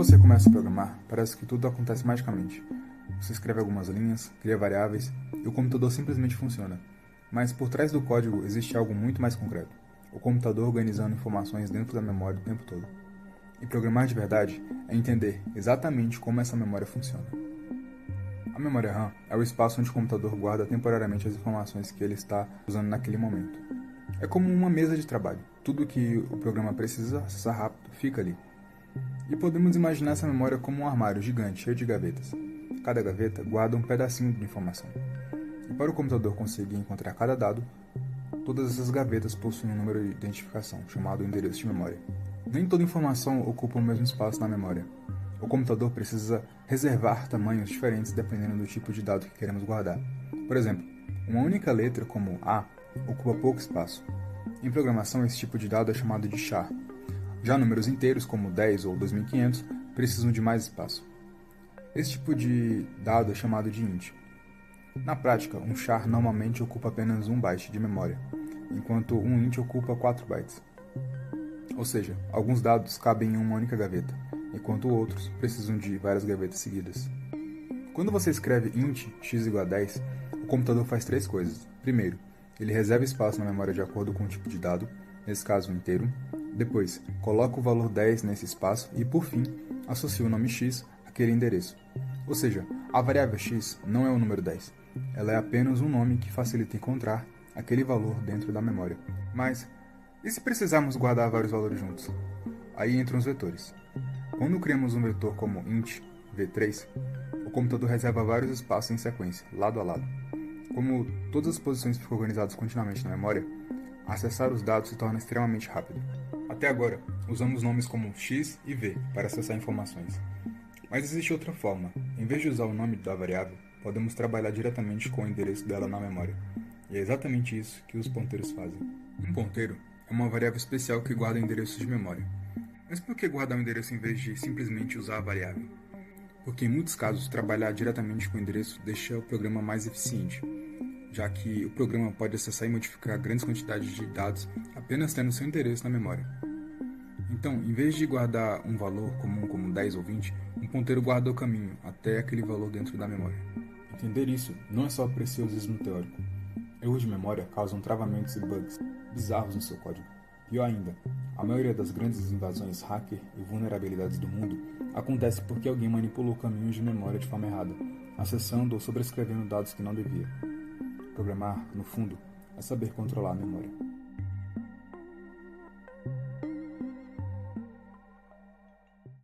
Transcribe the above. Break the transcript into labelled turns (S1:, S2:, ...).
S1: você começa a programar, parece que tudo acontece magicamente. Você escreve algumas linhas, cria variáveis e o computador simplesmente funciona. Mas por trás do código existe algo muito mais concreto: o computador organizando informações dentro da memória o tempo todo. E programar de verdade é entender exatamente como essa memória funciona. A memória RAM é o espaço onde o computador guarda temporariamente as informações que ele está usando naquele momento. É como uma mesa de trabalho. Tudo que o programa precisa acessar rápido fica ali. E podemos imaginar essa memória como um armário gigante cheio de gavetas. Cada gaveta guarda um pedacinho de informação. E para o computador conseguir encontrar cada dado, todas essas gavetas possuem um número de identificação, chamado endereço de memória. Nem toda informação ocupa o mesmo espaço na memória. O computador precisa reservar tamanhos diferentes dependendo do tipo de dado que queremos guardar. Por exemplo, uma única letra, como A, ocupa pouco espaço. Em programação, esse tipo de dado é chamado de char. Já números inteiros, como 10 ou 2500, precisam de mais espaço. Esse tipo de dado é chamado de int. Na prática, um char normalmente ocupa apenas 1 byte de memória, enquanto um int ocupa 4 bytes. Ou seja, alguns dados cabem em uma única gaveta, enquanto outros precisam de várias gavetas seguidas. Quando você escreve int x igual a 10, o computador faz 3 coisas. Primeiro, ele reserva espaço na memória de acordo com o tipo de dado, nesse caso inteiro. Depois, coloca o valor 10 nesse espaço e, por fim, associa o nome x àquele endereço. Ou seja, a variável x não é o número 10. Ela é apenas um nome que facilita encontrar aquele valor dentro da memória. Mas, e se precisarmos guardar vários valores juntos? Aí entram os vetores. Quando criamos um vetor como int v3, o computador reserva vários espaços em sequência, lado a lado. Como todas as posições ficam organizadas continuamente na memória, acessar os dados se torna extremamente rápido. Até agora, usamos nomes como x e v para acessar informações. Mas existe outra forma. Em vez de usar o nome da variável, podemos trabalhar diretamente com o endereço dela na memória. E é exatamente isso que os ponteiros fazem. Um ponteiro é uma variável especial que guarda endereços de memória. Mas por que guardar o endereço em vez de simplesmente usar a variável? Porque em muitos casos, trabalhar diretamente com o endereço deixa o programa mais eficiente, já que o programa pode acessar e modificar grandes quantidades de dados apenas tendo seu endereço na memória. Então, em vez de guardar um valor comum como 10 ou 20, um ponteiro guarda o caminho até aquele valor dentro da memória. Entender isso não é só preciosismo teórico. Erros de memória causam travamentos e bugs bizarros no seu código. Pior ainda, a maioria das grandes invasões hacker e vulnerabilidades do mundo acontece porque alguém manipulou caminhos de memória de forma errada, acessando ou sobrescrevendo dados que não devia. Programar, no fundo, é saber controlar a memória.